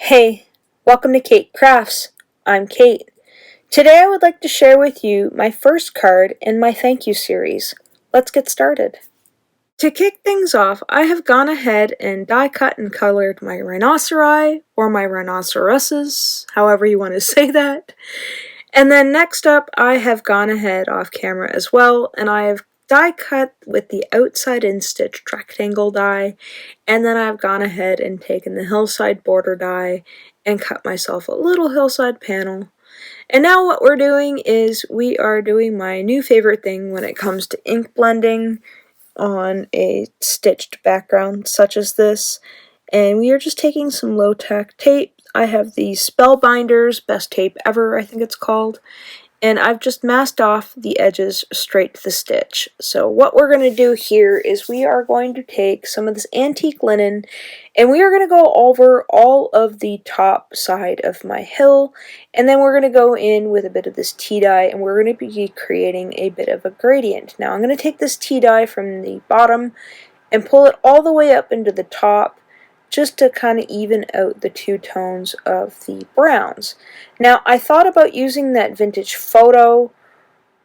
Hey, welcome to Keight Krafts. I'm Keight. Today I would like to share with you my first card in my thank you series. Let's get started. To kick things off, I have gone ahead and die cut and colored my rhinoceri, or my rhinoceroses, however you want to say that. And then next up, I have gone ahead off camera as well, and I have die cut with the outside in stitched rectangle die, and then I've gone ahead and taken the Hillside Border die and cut myself a little hillside panel. And now what we're doing is we are doing my new favorite thing when it comes to ink blending on a stitched background such as this, and we are just taking some low-tech tape. I have the Spellbinders Best Tape Ever, I think it's called, and I've just masked off the edges straight to the stitch. So what we're going to do here is we are going to take some of this antique linen and we are going to go over all of the top side of my hill, and then we're going to go in with a bit of this tea dye and we're going to be creating a bit of a gradient. Now I'm going to take this tea dye from the bottom and pull it all the way up into the top, just to kind of even out the two tones of the browns. Now, I thought about using that vintage photo,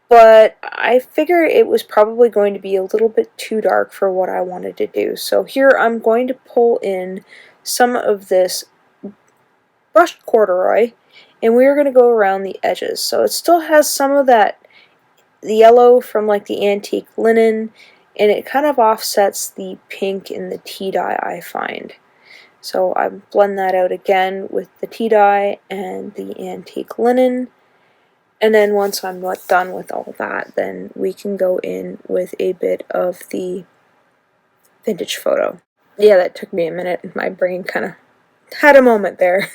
but I figured it was probably going to be a little bit too dark for what I wanted to do. So here I'm going to pull in some of this brushed corduroy, and we're going to go around the edges. So it still has some of the yellow from like the antique linen, and it kind of offsets the pink in the tea dye, I find. So I blend that out again with the tea dye and the antique linen. And then once I'm done with all that, then we can go in with a bit of the vintage photo. Yeah, that took me a minute. My brain kind of had a moment there.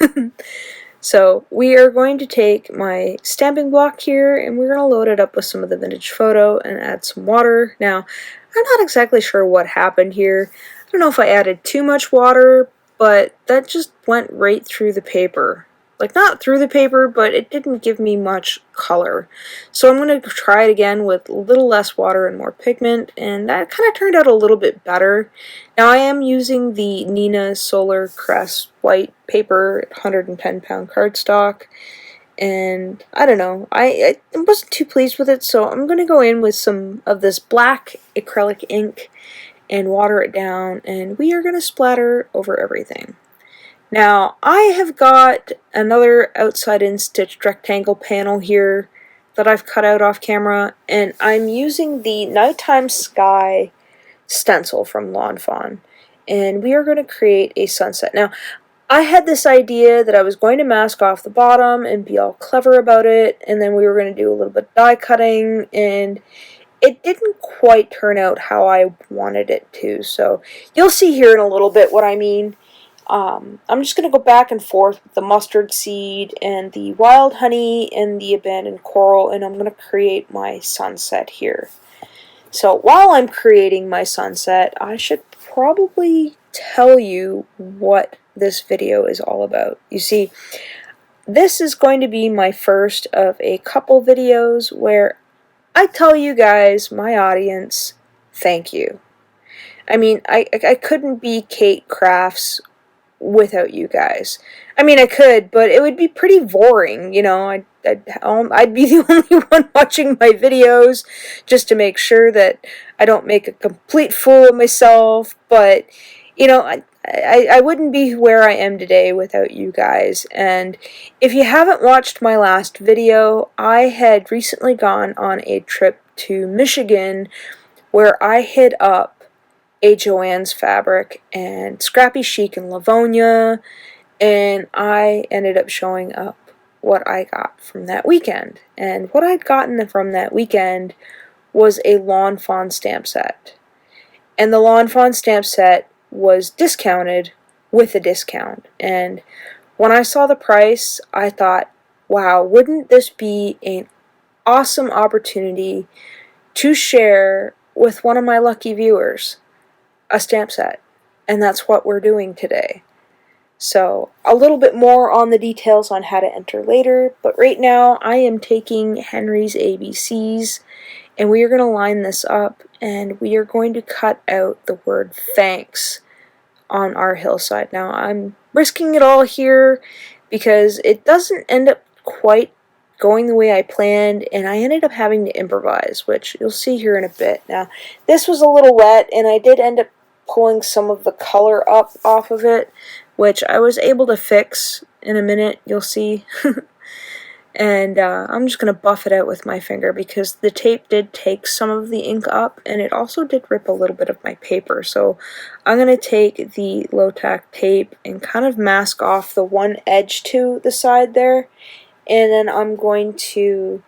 So we are going to take my stamping block here and we're going to load it up with some of the vintage photo and add some water. Now, I'm not exactly sure what happened here. I don't know if I added too much water, but that just went right through the paper. Like, not through the paper, but it didn't give me much color. So I'm going to try it again with a little less water and more pigment, and that kind of turned out a little bit better. Now I am using the Nina Solar Crest white paper, 110-pound cardstock, and I don't know, I wasn't too pleased with it, so I'm going to go in with some of this black acrylic ink and water it down, and we are going to splatter over everything. Now, I have got another outside-in stitched rectangle panel here that I've cut out off camera, and I'm using the Nighttime Sky stencil from Fawn, and we are going to create a sunset. Now, I had this idea that I was going to mask off the bottom and be all clever about it, and then we were going to do a little bit of die cutting, and it didn't quite turn out how I wanted it to, so you'll see here in a little bit what I mean. I'm just going to go back and forth with the mustard seed and the wild honey and the abandoned coral, and I'm going to create my sunset here. So while I'm creating my sunset, I should probably tell you what this video is all about. You see, this is going to be my first of a couple videos where I tell you guys, my audience, thank you. I mean, I couldn't be Keight Krafts without you guys. I mean, I could, but it would be pretty boring, you know. I'd be the only one watching my videos just to make sure that I don't make a complete fool of myself, but, you know, I wouldn't be where I am today without you guys. And if you haven't watched my last video, I had recently gone on a trip to Michigan where I hid up a Joann's Fabric and Scrappy Chic and Livonia, and I ended up showing up what I got from that weekend. And what I'd gotten from that weekend was a Lawn Fawn stamp set. And the Lawn Fawn stamp set was discounted with a discount. And when I saw the price, I thought, wow, wouldn't this be an awesome opportunity to share with one of my lucky viewers a stamp set? And that's what we're doing today. So, a little bit more on the details on how to enter later, but right now I am taking Henry's ABCs, and we are going to line this up, and we are going to cut out the word thanks on our hillside. Now, I'm risking it all here because it doesn't end up quite going the way I planned, and I ended up having to improvise, which you'll see here in a bit. Now, this was a little wet, and I did end up pulling some of the color up off of it, which I was able to fix in a minute, you'll see. And I'm just going to buff it out with my finger because the tape did take some of the ink up, and it also did rip a little bit of my paper. So I'm going to take the low-tack tape and kind of mask off the one edge to the side there, and then I'm going to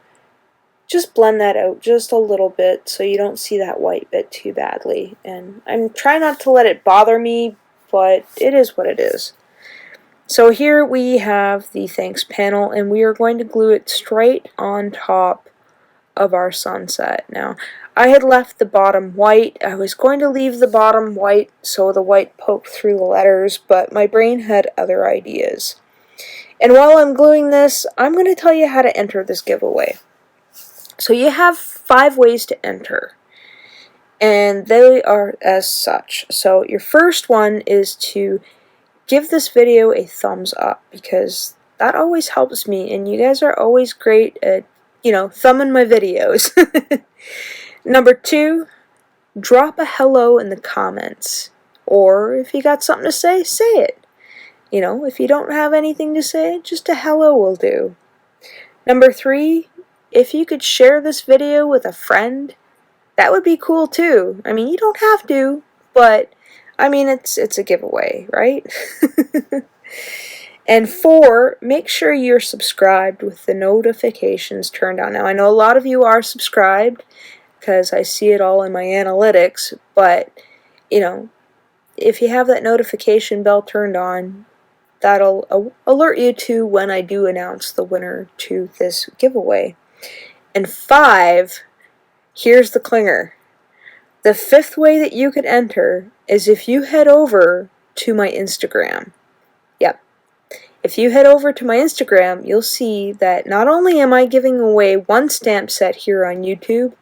just blend that out just a little bit so you don't see that white bit too badly. And I'm trying not to let it bother me, but it is what it is. So here we have the thanks panel, and we are going to glue it straight on top of our sunset. Now, I had left the bottom white. I was going to leave the bottom white so the white poked through the letters, but my brain had other ideas. And while I'm gluing this, I'm going to tell you how to enter this giveaway. So you have 5 ways to enter, and they are as such. So your first one is to give this video a thumbs up, because that always helps me, and you guys are always great at, thumbing my videos. Number 2, drop a hello in the comments, or if you got something to say, say it. If you don't have anything to say, just a hello will do. Number 3, if you could share this video with a friend, that would be cool too. I mean, you don't have to, but it's a giveaway, right? And 4, make sure you're subscribed with the notifications turned on. Now, I know a lot of you are subscribed because I see it all in my analytics, but, if you have that notification bell turned on, that'll alert you to when I do announce the winner to this giveaway. And 5, here's the clinger. The 5th way that you could enter is if you head over to my Instagram. Yep. If you head over to my Instagram, you'll see that not only am I giving away one stamp set here on YouTube,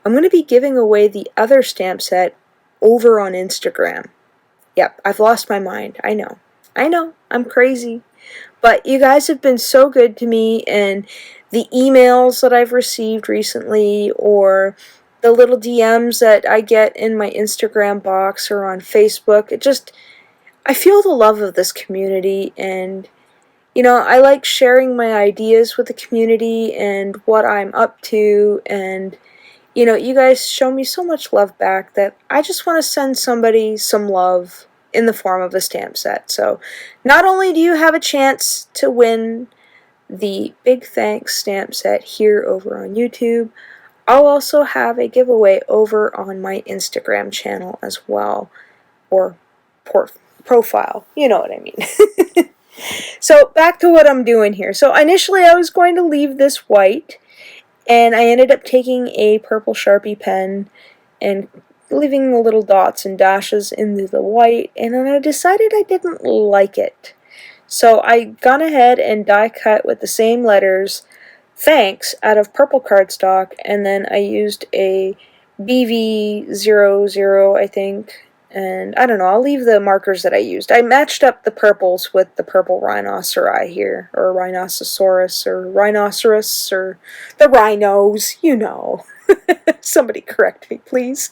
I'm going to be giving away the other stamp set over on Instagram. Yep, I've lost my mind. I know, I'm crazy. But you guys have been so good to me, and the emails that I've received recently, or the little DMs that I get in my Instagram box or on Facebook, I feel the love of this community, and, I like sharing my ideas with the community and what I'm up to, and, you guys show me so much love back that I just want to send somebody some love in the form of a stamp set. So, not only do you have a chance to win the Big Thanks stamp set here over on YouTube, I'll also have a giveaway over on my Instagram channel as well, or profile, you know what I mean. So back to what I'm doing here. So initially I was going to leave this white, and I ended up taking a purple Sharpie pen and leaving the little dots and dashes into the white, and then I decided I didn't like it. So I gone ahead and die cut with the same letters, thanks, out of purple cardstock, and then I used a BV00, I think, and I don't know, I'll leave the markers that I used. I matched up the purples with the purple rhinoceri here, or rhinoceros, or rhinoceros, or the rhinos, Somebody correct me, please.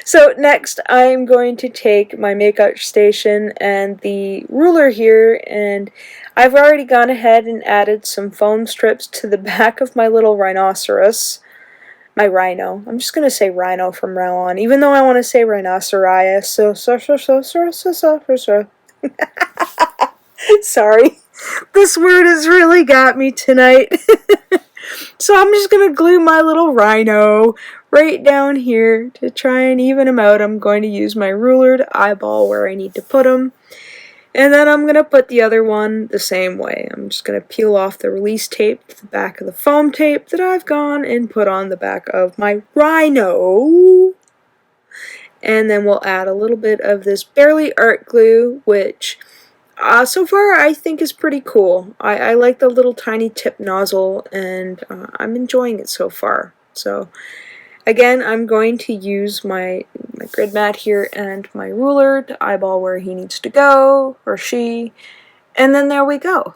So next I'm going to take my makeup station and the ruler here, and I've already gone ahead and added some foam strips to the back of my little rhinoceros. My rhino. I'm just going to say rhino from now on, even though I want to say rhinocerias. Sorry. This word has really got me tonight. So I'm just going to glue my little rhino right down here to try and even them out. I'm going to use my ruler to eyeball where I need to put them. And then I'm going to put the other one the same way. I'm just going to peel off the release tape to the back of the foam tape that I've gone and put on the back of my rhino. And then we'll add a little bit of this Barely Art glue, which so far I think is pretty cool. I like the little tiny tip nozzle, and I'm enjoying it so far. So Again, I'm going to use my grid mat here and my ruler to eyeball where he needs to go, or she, and then there we go.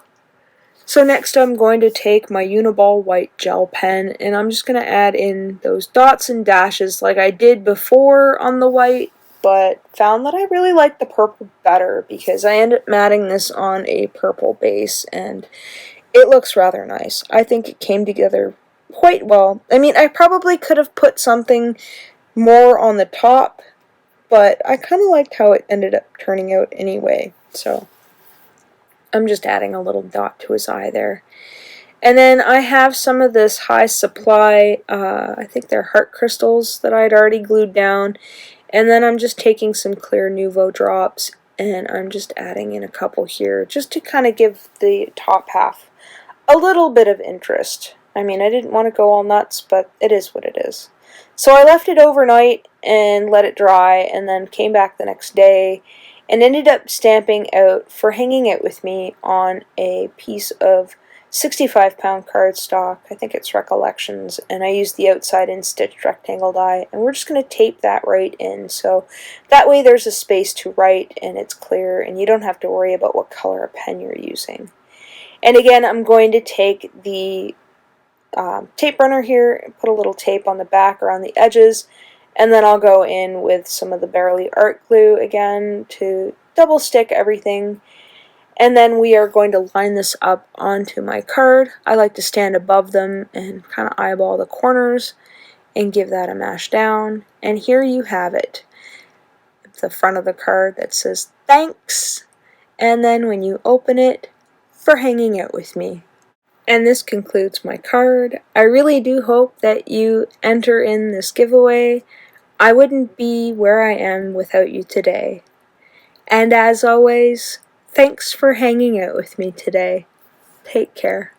So next I'm going to take my Uniball white gel pen and I'm just going to add in those dots and dashes like I did before on the white, but found that I really like the purple better because I ended up matting this on a purple base and it looks rather nice. I think it came together quite well. I mean, I probably could have put something more on the top, but I kind of liked how it ended up turning out anyway, so I'm just adding a little dot to his eye there. And then I have some of this High Supply, I think they're heart crystals that I had already glued down. And then I'm just taking some clear Nuvo drops and I'm just adding in a couple here just to kind of give the top half a little bit of interest. I mean, I didn't want to go all nuts, but it is what it is. So I left it overnight and let it dry and then came back the next day and ended up stamping out for hanging out with me on a piece of 65-pound cardstock. I think it's Recollections, and I used the outside in stitched rectangle die, and we're just going to tape that right in, so that way there's a space to write and it's clear and you don't have to worry about what color of pen you're using. And again, I'm going to take the tape runner here and put a little tape on the back around the edges, and then I'll go in with some of the Bearly art glue again to double stick everything. And then we are going to line this up onto my card. I like to stand above them and kind of eyeball the corners and give that a mash down. And here you have it. The front of the card that says thanks. And then when you open it, for hanging out with me. And this concludes my card. I really do hope that you enter in this giveaway. I wouldn't be where I am without you today. And as always, thanks for hanging out with me today. Take care.